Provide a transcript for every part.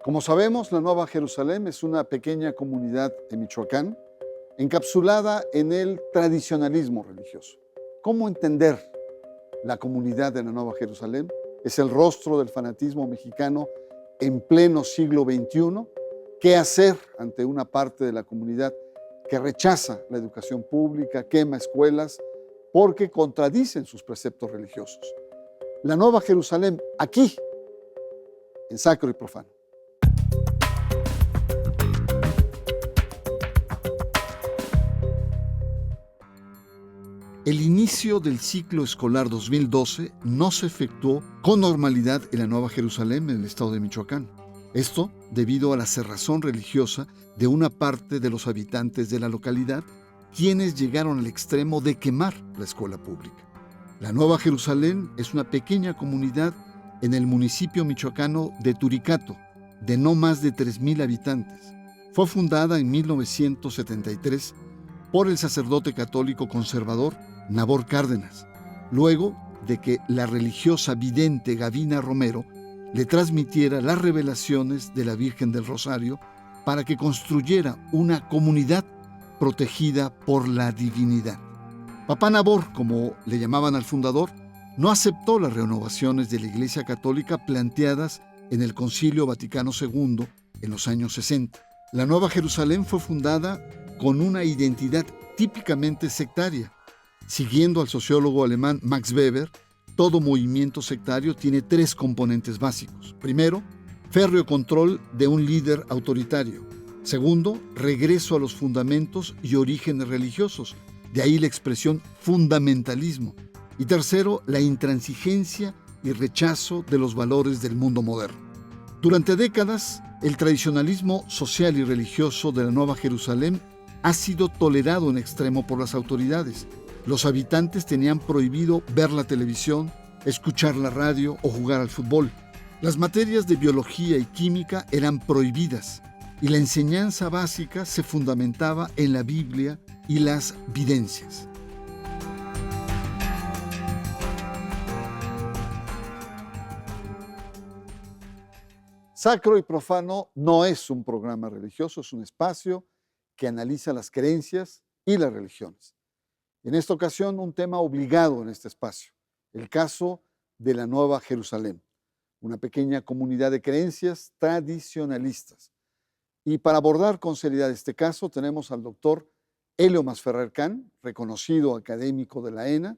Como sabemos, la Nueva Jerusalén es una pequeña comunidad en Michoacán encapsulada en el tradicionalismo religioso. ¿Cómo entender la comunidad de la Nueva Jerusalén? Es el rostro del fanatismo mexicano en pleno siglo XXI. ¿Qué hacer ante una parte de la comunidad que rechaza la educación pública, quema escuelas, porque contradicen sus preceptos religiosos? La Nueva Jerusalén, aquí, en Sacro y Profano. El inicio del ciclo escolar 2012 no se efectuó con normalidad en la Nueva Jerusalén, en el estado de Michoacán. Esto debido a la cerrazón religiosa de una parte de los habitantes de la localidad, quienes llegaron al extremo de quemar la escuela pública. La Nueva Jerusalén es una pequeña comunidad en el municipio michoacano de Turicato, de no más de 3,000 habitantes. Fue fundada en 1973 por el sacerdote católico conservador Nabor Cárdenas, luego de que la religiosa vidente Gavina Romero le transmitiera las revelaciones de la Virgen del Rosario para que construyera una comunidad protegida por la divinidad. Papá Nabor, como le llamaban al fundador, no aceptó las renovaciones de la Iglesia Católica planteadas en el Concilio Vaticano II en los años 60. La Nueva Jerusalén fue fundada con una identidad típicamente sectaria. Siguiendo al sociólogo alemán Max Weber, todo movimiento sectario tiene 3 componentes básicos. Primero, férreo control de un líder autoritario. Segundo, regreso a los fundamentos y orígenes religiosos, de ahí la expresión fundamentalismo. Y tercero, la intransigencia y rechazo de los valores del mundo moderno. Durante décadas, el tradicionalismo social y religioso de la Nueva Jerusalén ha sido tolerado en extremo por las autoridades. Los habitantes tenían prohibido ver la televisión, escuchar la radio o jugar al fútbol. Las materias de biología y química eran prohibidas y la enseñanza básica se fundamentaba en la Biblia y las videncias. Sacro y Profano no es un programa religioso, es un espacio que analiza las creencias y las religiones. En esta ocasión, un tema obligado en este espacio, el caso de la Nueva Jerusalén, una pequeña comunidad de creencias tradicionalistas. Y para abordar con seriedad este caso, tenemos al doctor Helio Masferrer Can, reconocido académico de la ENA,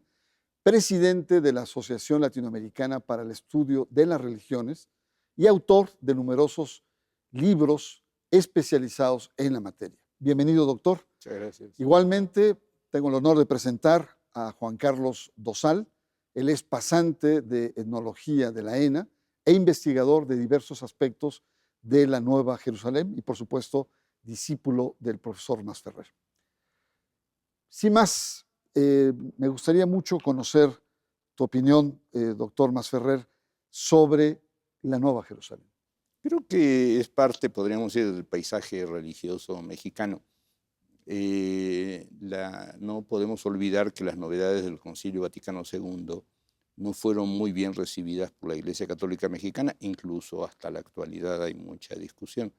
presidente de la Asociación Latinoamericana para el Estudio de las Religiones y autor de numerosos libros especializados en la materia. Bienvenido, doctor. Muchas gracias. Igualmente, tengo el honor de presentar a Juan Carlos Dosal. Él es pasante de etnología de la ENA e investigador de diversos aspectos de la Nueva Jerusalén y, por supuesto, discípulo del profesor Masferrer. Sin más, me gustaría mucho conocer tu opinión, doctor Masferrer, sobre la Nueva Jerusalén. Creo que es parte, podríamos decir, del paisaje religioso mexicano. No podemos olvidar que las novedades del Concilio Vaticano II no fueron muy bien recibidas por la Iglesia Católica Mexicana, incluso hasta la actualidad hay mucha discusión,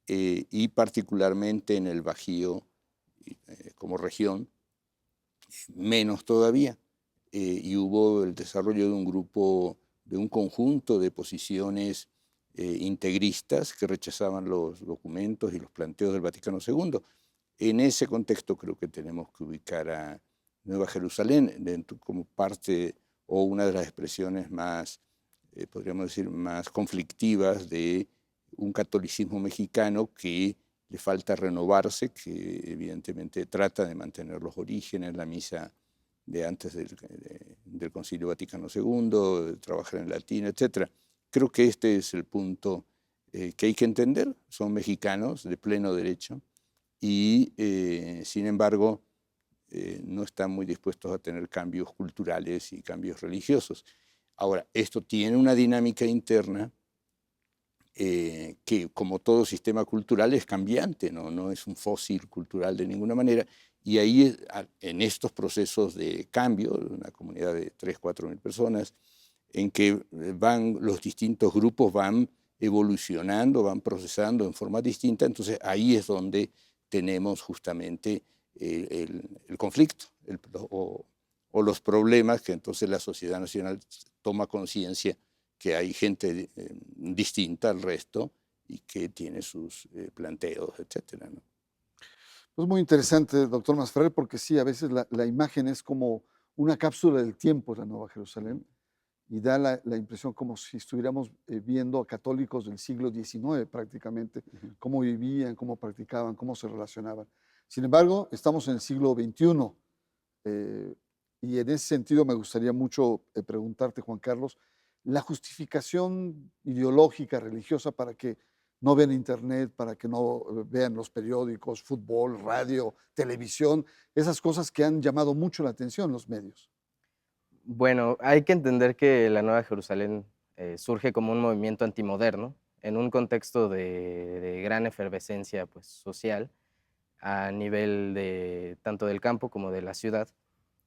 y particularmente en el Bajío como región, menos todavía, y hubo el desarrollo de un grupo, de un conjunto de posiciones integristas que rechazaban los documentos y los planteos del Vaticano II. En ese contexto creo que tenemos que ubicar a Nueva Jerusalén como parte o una de las expresiones más, podríamos decir, más conflictivas de un catolicismo mexicano que le falta renovarse, que evidentemente trata de mantener los orígenes, la misa de antes del Concilio Vaticano II, de trabajar en latín, etc. Creo que este es el punto que hay que entender. Son mexicanos de pleno derecho y, sin embargo, no están muy dispuestos a tener cambios culturales y cambios religiosos. Ahora, esto tiene una dinámica interna que, como todo sistema cultural, es cambiante, no es un fósil cultural de ninguna manera. Y ahí, en estos procesos de cambio, una comunidad de 3.000 o 4.000 personas, en que los distintos grupos van evolucionando, van procesando en forma distinta, entonces ahí es donde tenemos justamente el conflicto o los problemas que entonces la sociedad nacional toma conciencia que hay gente distinta al resto y que tiene sus planteos, etcétera, ¿no? Es muy interesante, doctor Masferrer, porque sí, a veces la imagen es como una cápsula del tiempo de la Nueva Jerusalén y da la impresión como si estuviéramos viendo a católicos del siglo XIX prácticamente, cómo vivían, cómo practicaban, cómo se relacionaban. Sin embargo, estamos en el siglo XXI y en ese sentido me gustaría mucho preguntarte, Juan Carlos, la justificación ideológica, religiosa para que no vean internet, para que no vean los periódicos, fútbol, radio, televisión, esas cosas que han llamado mucho la atención en los medios. Bueno, hay que entender que la Nueva Jerusalén surge como un movimiento antimoderno en un contexto de gran efervescencia pues, social a nivel de tanto del campo como de la ciudad.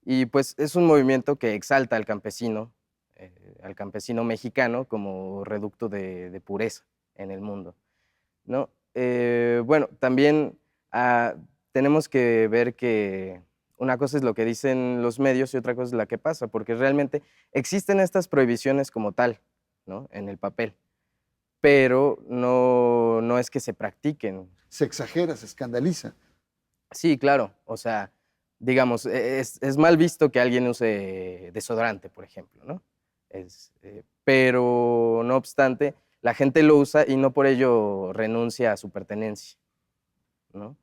Y pues es un movimiento que exalta al campesino mexicano como reducto de pureza en el mundo, ¿no? Bueno, también tenemos que ver que una cosa es lo que dicen los medios y otra cosa es la que pasa, porque realmente existen estas prohibiciones como tal, ¿no? En el papel, pero no es que se practiquen. Se exagera, se escandaliza. Sí, claro, o sea, digamos, es mal visto que alguien use desodorante, por ejemplo, ¿no? Pero no obstante, la gente lo usa y no por ello renuncia a su pertenencia, ¿no?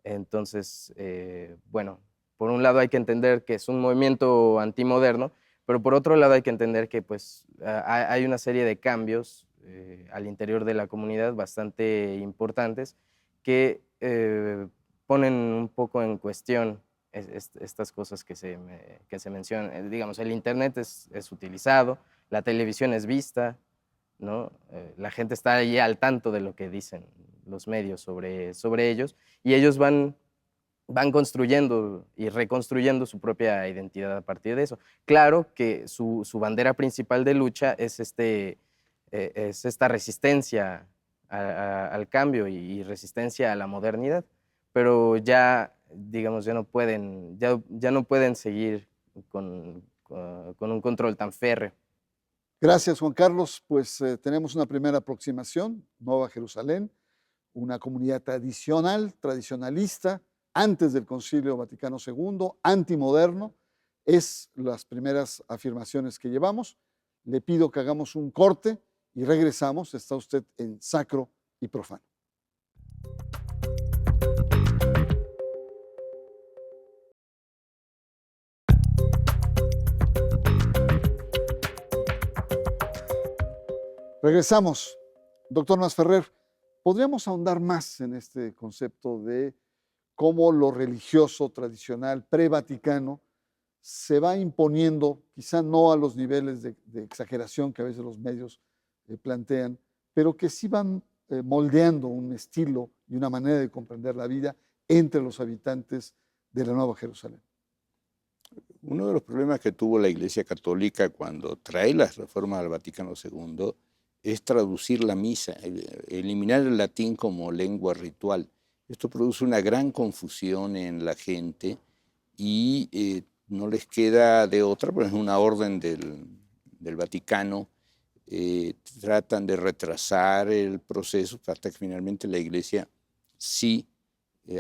Entonces, bueno, por un lado hay que entender que es un movimiento antimoderno, pero por otro lado hay que entender que pues, hay una serie de cambios al interior de la comunidad bastante importantes que ponen un poco en cuestión estas cosas que se mencionan. Digamos, el Internet es utilizado, la televisión es vista, ¿no? La gente está ahí al tanto de lo que dicen los medios sobre ellos y ellos van construyendo y reconstruyendo su propia identidad a partir de eso. Claro que su bandera principal de lucha es esta resistencia al cambio y resistencia a la modernidad, pero ya, digamos, ya no pueden seguir con un control tan férreo. Gracias, Juan Carlos. Pues tenemos una primera aproximación, Nueva Jerusalén, una comunidad tradicional, tradicionalista, antes del Concilio Vaticano II, antimoderno. Es las primeras afirmaciones que llevamos. Le pido que hagamos un corte y regresamos. Está usted en Sacro y Profano. Regresamos. Doctor Masferrer, ¿podríamos ahondar más en este concepto de cómo lo religioso tradicional pre-vaticano se va imponiendo, quizá no a los niveles de exageración que a veces los medios plantean, pero que sí van moldeando un estilo y una manera de comprender la vida entre los habitantes de la Nueva Jerusalén? Uno de los problemas que tuvo la Iglesia Católica cuando trae las reformas al Vaticano II es traducir la misa, eliminar el latín como lengua ritual. Esto produce una gran confusión en la gente y no les queda de otra, pero es una orden del Vaticano. Tratan de retrasar el proceso hasta que finalmente la Iglesia sí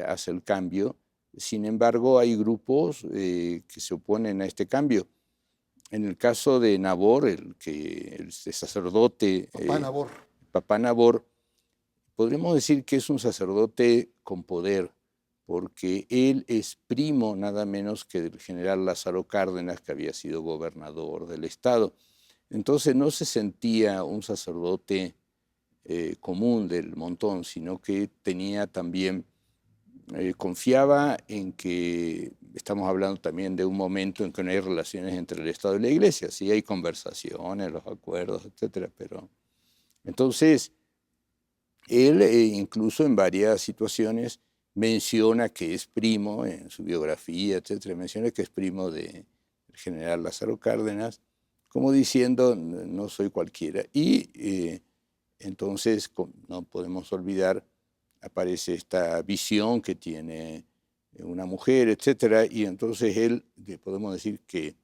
hace el cambio. Sin embargo, hay grupos que se oponen a este cambio. En el caso de Nabor, el sacerdote Papá Nabor, podríamos decir que es un sacerdote con poder, porque él es primo nada menos que del general Lázaro Cárdenas, que había sido gobernador del estado. Entonces no se sentía un sacerdote común del montón, sino que tenía también, confiaba en que, estamos hablando también de un momento en que no hay relaciones entre el Estado y la Iglesia, sí hay conversaciones, los acuerdos, etcétera, pero entonces él incluso en varias situaciones menciona que es primo, en su biografía, etcétera, menciona que es primo del general Lázaro Cárdenas, como diciendo, no soy cualquiera. Y entonces, no podemos olvidar, aparece esta visión que tiene una mujer, etcétera, y entonces él, podemos decir que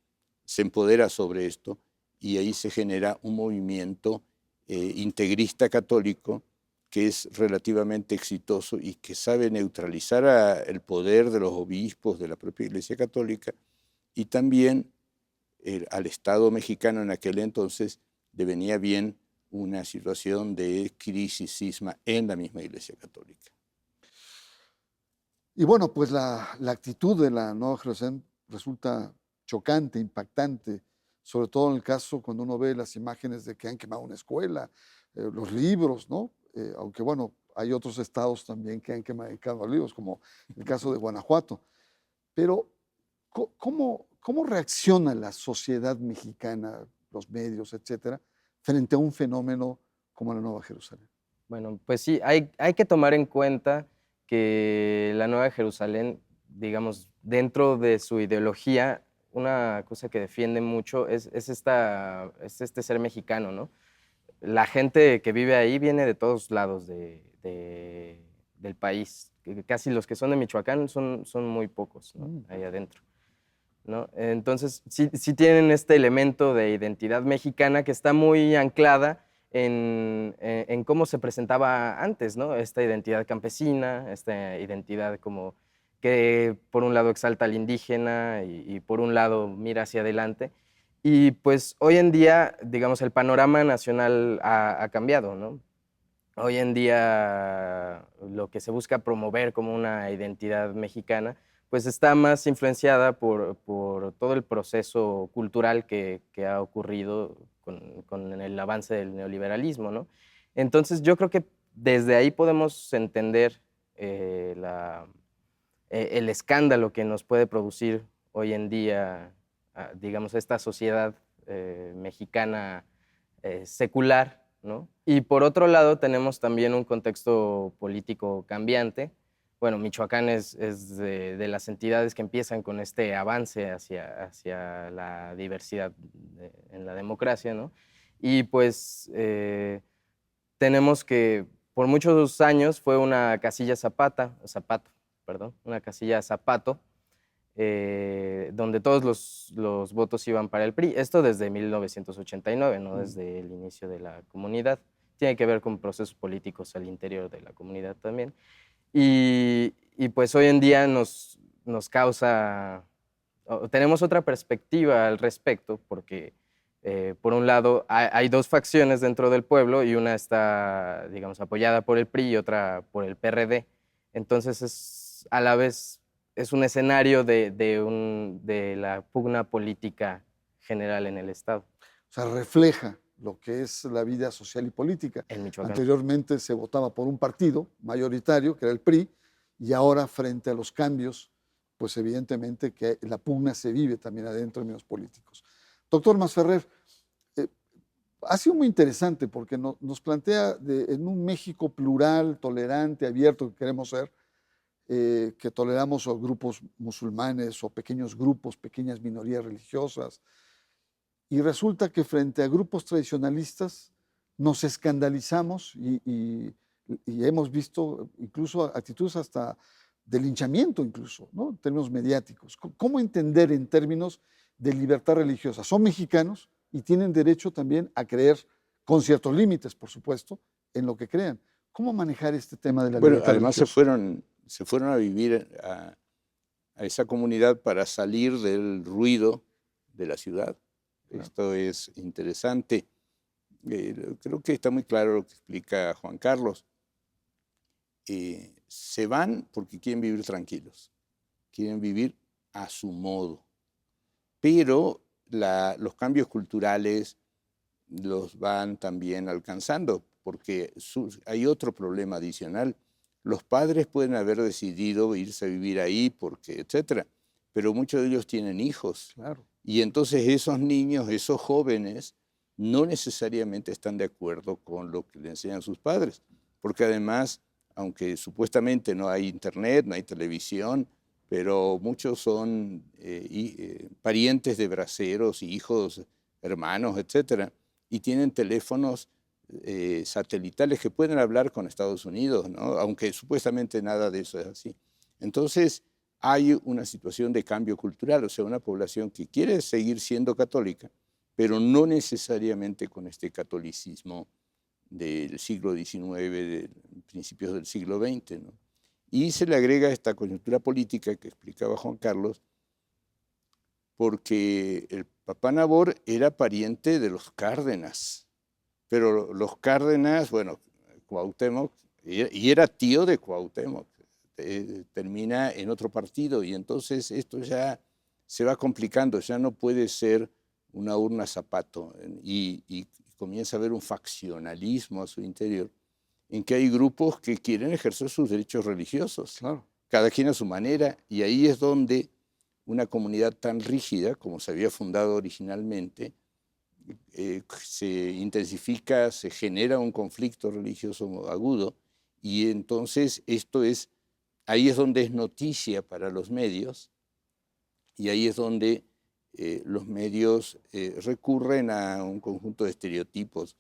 se empodera sobre esto, y ahí se genera un movimiento integrista católico que es relativamente exitoso y que sabe neutralizar el poder de los obispos de la propia Iglesia Católica, y también al Estado mexicano en aquel entonces le venía bien una situación de crisis, cisma en la misma Iglesia Católica. Y bueno, pues la actitud de la Nueva Jerusalén resulta chocante, impactante, sobre todo en el caso cuando uno ve las imágenes de que han quemado una escuela, los libros, ¿no? Aunque bueno, hay otros estados también que han quemado libros, como el caso de Guanajuato. Pero, ¿cómo reacciona la sociedad mexicana, los medios, etcétera, frente a un fenómeno como la Nueva Jerusalén? Bueno, pues sí, hay que tomar en cuenta que la Nueva Jerusalén, digamos, dentro de su ideología, una cosa que defiende mucho es este ser mexicano, ¿no? La gente que vive ahí viene de todos lados del país. Casi los que son de Michoacán son muy pocos, ¿no? Ahí adentro, ¿no? Entonces, sí tienen este elemento de identidad mexicana que está muy anclada en cómo se presentaba antes, ¿no? Esta identidad campesina, esta identidad como que por un lado exalta al indígena y por un lado mira hacia adelante. Y pues hoy en día, digamos, el panorama nacional ha cambiado, ¿no? Hoy en día lo que se busca promover como una identidad mexicana, pues está más influenciada por todo el proceso cultural que ha ocurrido con el avance del neoliberalismo, ¿no? Entonces yo creo que desde ahí podemos entender el escándalo que nos puede producir hoy en día, digamos, esta sociedad mexicana secular, ¿no? Y por otro lado tenemos también un contexto político cambiante. Bueno, Michoacán es de las entidades que empiezan con este avance hacia la diversidad en la democracia, ¿no? Y pues tenemos que por muchos años fue una casilla zapato, perdón, una casilla zapato, donde todos los votos iban para el PRI. Esto desde 1989, no desde el inicio de la comunidad. Tiene que ver con procesos políticos al interior de la comunidad también. Y pues hoy en día nos causa, tenemos otra perspectiva al respecto, porque por un lado hay dos facciones dentro del pueblo y una está, digamos, apoyada por el PRI y otra por el PRD. Entonces a la vez es un escenario de la pugna política general en el Estado. O sea, refleja lo que es la vida social y política. En Michoacán. Anteriormente se votaba por un partido mayoritario, que era el PRI, y ahora frente a los cambios, pues evidentemente que la pugna se vive también adentro en términos políticos. Doctor Masferrer, ha sido muy interesante porque nos plantea en un México plural, tolerante, abierto que queremos ser, que toleramos a grupos musulmanes o pequeños grupos, pequeñas minorías religiosas, y resulta que frente a grupos tradicionalistas nos escandalizamos y hemos visto incluso actitudes hasta de linchamiento incluso, ¿no? En términos mediáticos. ¿Cómo entender en términos de libertad religiosa? Son mexicanos y tienen derecho también a creer, con ciertos límites, por supuesto, en lo que crean. ¿Cómo manejar este tema de la libertad además religiosa? se fueron a vivir a esa comunidad para salir del ruido de la ciudad. Claro. Esto es interesante. Creo que está muy claro lo que explica Juan Carlos. Se van porque quieren vivir tranquilos, quieren vivir a su modo. Pero los cambios culturales los van también alcanzando, porque hay otro problema adicional. Los padres pueden haber decidido irse a vivir ahí, porque, etcétera, pero muchos de ellos tienen hijos. Claro. Y entonces esos niños, esos jóvenes, no necesariamente están de acuerdo con lo que le enseñan sus padres, porque además, aunque supuestamente no hay internet, no hay televisión, pero muchos son parientes de braceros, hijos, hermanos, etcétera, y tienen teléfonos satelitales que pueden hablar con Estados Unidos, ¿no? Aunque supuestamente nada de eso es así. Entonces, hay una situación de cambio cultural, o sea, una población que quiere seguir siendo católica, pero no necesariamente con este catolicismo del siglo XIX, de principios del siglo XX, ¿no? Y se le agrega esta coyuntura política que explicaba Juan Carlos, porque el Papá Nabor era pariente de los Cárdenas, pero los Cárdenas, bueno, Cuauhtémoc, y era tío de Cuauhtémoc, termina en otro partido, y entonces esto ya se va complicando, ya no puede ser una urna zapato, y comienza a haber un faccionalismo a su interior, en que hay grupos que quieren ejercer sus derechos religiosos, Claro. cada quien a su manera, y ahí es donde una comunidad tan rígida como se había fundado originalmente, se intensifica, se genera un conflicto religioso agudo, y entonces ahí es donde es noticia para los medios, y ahí es donde los medios recurren a un conjunto de estereotipos,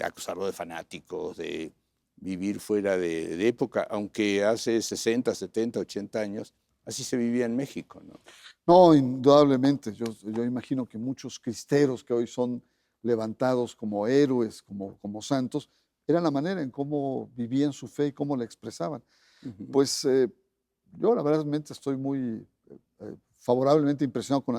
acusarlo de fanáticos, de vivir fuera de época, aunque hace 60, 70, 80 años, así se vivía en México, ¿no? No, indudablemente. Yo imagino que muchos cristeros que hoy son levantados como héroes, como santos, era la manera en cómo vivían su fe y cómo la expresaban. Ujú. Pues yo la verdad estoy muy favorablemente impresionado con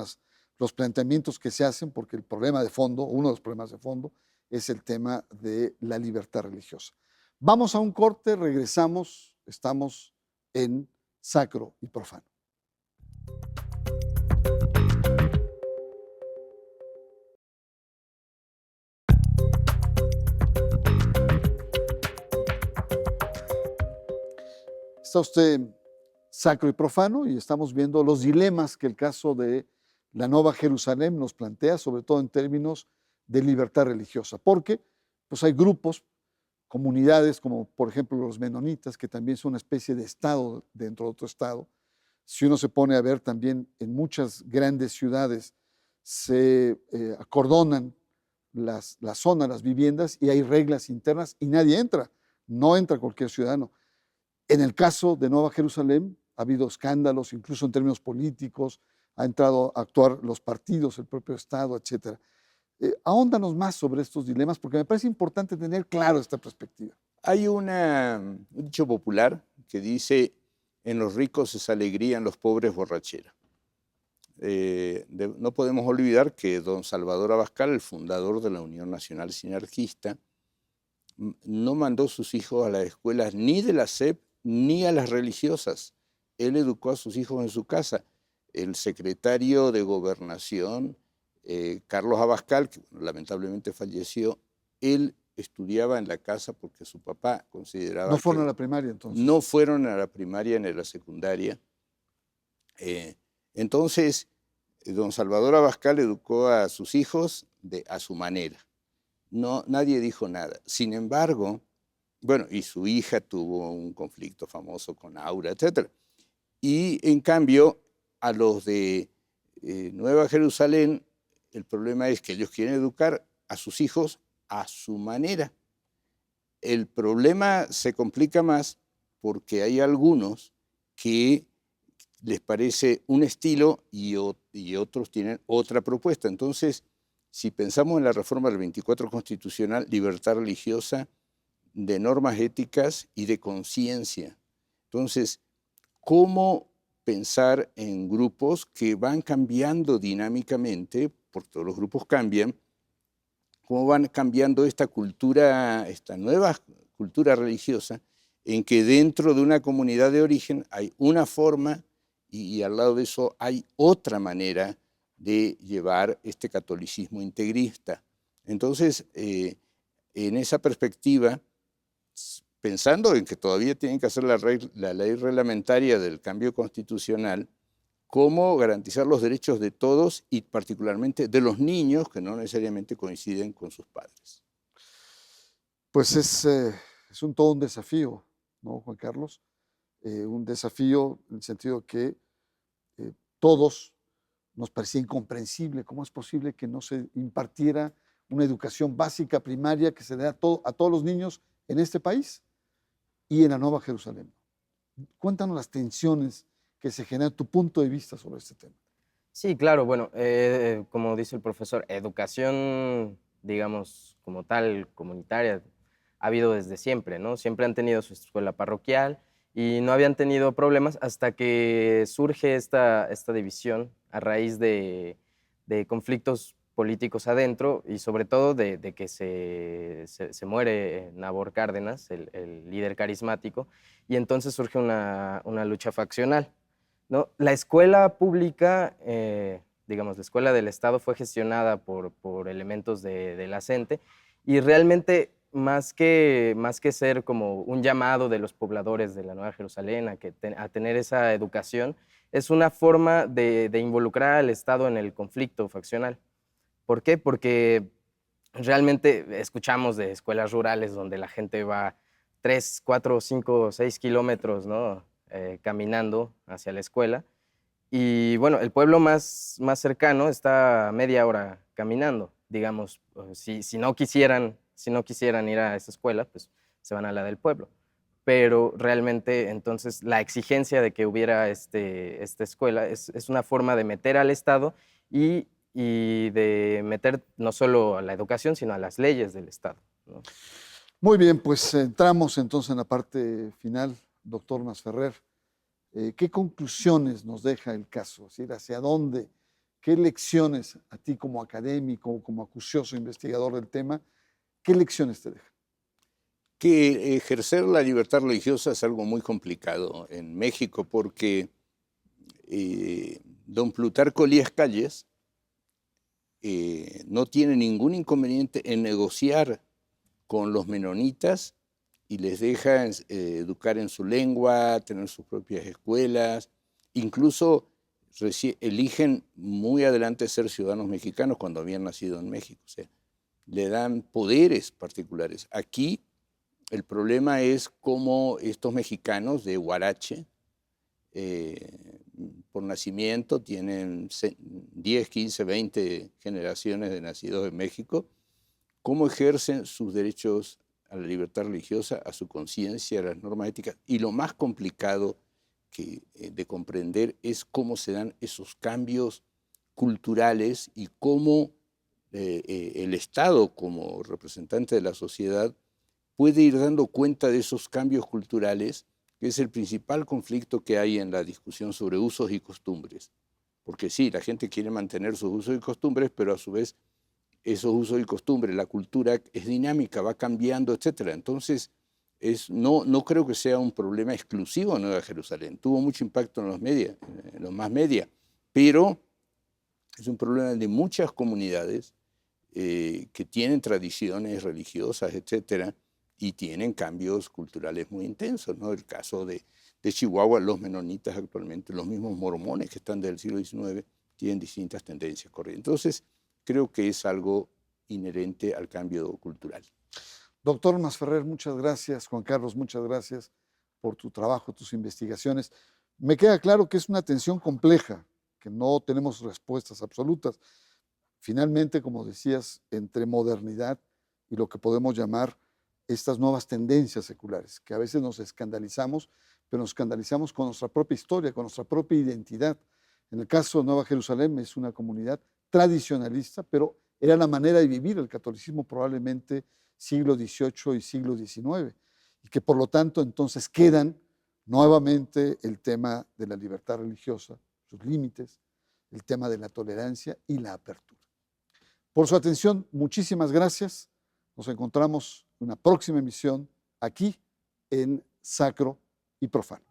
los planteamientos que se hacen, porque el problema de fondo, uno de los problemas de fondo, es el tema de la libertad religiosa. Vamos a un corte, regresamos, estamos en Sacro y Profano. Está usted Sacro y Profano y estamos viendo los dilemas que el caso de la Nueva Jerusalén nos plantea, sobre todo en términos de libertad religiosa, porque pues hay grupos, comunidades como por ejemplo los menonitas, que también son una especie de estado dentro de otro estado. Si uno se pone a ver también en muchas grandes ciudades se acordonan las zonas, las viviendas, y hay reglas internas y nadie entra, no entra cualquier ciudadano. En el caso de Nueva Jerusalén ha habido escándalos, incluso en términos políticos, ha entrado a actuar los partidos, el propio Estado, etc. Ahóndanos más sobre estos dilemas, porque me parece importante tener claro esta perspectiva. Hay un dicho popular que dice, en los ricos es alegría, en los pobres borrachera. No podemos olvidar que don Salvador Abascal, el fundador de la Unión Nacional Sinarquista, no mandó sus hijos a las escuelas ni de la SEP ni a las religiosas. Él educó a sus hijos en su casa. El secretario de Gobernación, Carlos Abascal, que lamentablemente falleció, él estudiaba en la casa porque su papá consideraba ¿No fueron que a la primaria entonces? no fueron a la primaria ni a la secundaria. Entonces, don Salvador Abascal educó a sus hijos a su manera. No, nadie dijo nada. Sin embargo, bueno, y su hija tuvo un conflicto famoso con Aura, etc. Y en cambio, a los de Nueva Jerusalén, el problema es que ellos quieren educar a sus hijos a su manera. El problema se complica más porque hay algunos que les parece un estilo y otros tienen otra propuesta. Entonces, si pensamos en la reforma del 24 constitucional, libertad religiosa, de normas éticas y de conciencia. Entonces, ¿cómo pensar en grupos que van cambiando dinámicamente, porque todos los grupos cambian, cómo van cambiando esta cultura, esta nueva cultura religiosa, en que dentro de una comunidad de origen hay una forma y al lado de eso hay otra manera de llevar este catolicismo integrista? Entonces, en esa perspectiva, pensando en que todavía tienen que hacer la ley reglamentaria del cambio constitucional, cómo garantizar los derechos de todos y particularmente de los niños que no necesariamente coinciden con sus padres. Pues es todo un desafío, ¿no, Juan Carlos? Un desafío en el sentido que todos nos parecía incomprensible cómo es posible que no se impartiera una educación básica primaria que se dé a todos los niños en este país y en la Nueva Jerusalén. Cuéntanos las tensiones que se generan, tu punto de vista sobre este tema. Sí, claro, bueno, como dice el profesor, educación, digamos, como tal, comunitaria, ha habido desde siempre, ¿no? Siempre han tenido su escuela parroquial y no habían tenido problemas hasta que surge esta división a raíz de conflictos políticos adentro y sobre todo de que se muere Nabor Cárdenas, el líder carismático, y entonces surge una lucha faccional, ¿no? La escuela pública, digamos, la escuela del Estado fue gestionada por elementos de la CENTE y realmente más que ser como un llamado de los pobladores de la Nueva Jerusalén a tener esa educación, es una forma de involucrar al Estado en el conflicto faccional. ¿Por qué? Porque realmente escuchamos de escuelas rurales donde la gente va 3, 4, 5, 6 kilómetros, ¿no? Caminando hacia la escuela. Y bueno, el pueblo más cercano está a media hora caminando. Digamos, si no quisieran ir a esa escuela, pues se van a la del pueblo. Pero realmente entonces la exigencia de que hubiera esta escuela es una forma de meter al Estado y de meter no solo a la educación, sino a las leyes del Estado, ¿no? Muy bien, pues entramos entonces en la parte final, doctor Masferrer. ¿Qué conclusiones nos deja el caso? Es decir, ¿hacia dónde? ¿Qué lecciones a ti como académico, como acucioso investigador del tema, qué lecciones te deja? Que ejercer la libertad religiosa es algo muy complicado en México porque don Plutarco Elías Calles no tiene ningún inconveniente en negociar con los menonitas y les deja educar en su lengua, tener sus propias escuelas, incluso eligen muy adelante ser ciudadanos mexicanos cuando habían nacido en México, o sea, le dan poderes particulares. Aquí el problema es cómo estos mexicanos de Huarache, por nacimiento, tienen 10, 15, 20 generaciones de nacidos en México, cómo ejercen sus derechos a la libertad religiosa, a su conciencia, a las normas éticas. Y lo más complicado de comprender es cómo se dan esos cambios culturales y cómo el Estado, como representante de la sociedad, puede ir dando cuenta de esos cambios culturales, que es el principal conflicto que hay en la discusión sobre usos y costumbres. Porque sí, la gente quiere mantener sus usos y costumbres, pero a su vez esos usos y costumbres, la cultura es dinámica, va cambiando, etc. Entonces, no creo que sea un problema exclusivo de Nueva Jerusalén. Tuvo mucho impacto en los más media, pero es un problema de muchas comunidades que tienen tradiciones religiosas, etc., y tienen cambios culturales muy intensos, ¿no? El caso de Chihuahua, los menonitas actualmente, los mismos mormones que están del siglo XIX, tienen distintas tendencias corrientes. Entonces, creo que es algo inherente al cambio cultural. Doctor Masferrer, muchas gracias. Juan Carlos, muchas gracias por tu trabajo, tus investigaciones. Me queda claro que es una tensión compleja, que no tenemos respuestas absolutas. Finalmente, como decías, entre modernidad y lo que podemos llamar estas nuevas tendencias seculares, que a veces nos escandalizamos, pero nos escandalizamos con nuestra propia historia, con nuestra propia identidad. En el caso de Nueva Jerusalén es una comunidad tradicionalista, pero era la manera de vivir el catolicismo probablemente siglo XVIII y siglo XIX, y que por lo tanto entonces quedan nuevamente el tema de la libertad religiosa, sus límites, el tema de la tolerancia y la apertura. Por su atención, muchísimas gracias. Nos encontramos en una próxima emisión aquí en Sacro y Profano.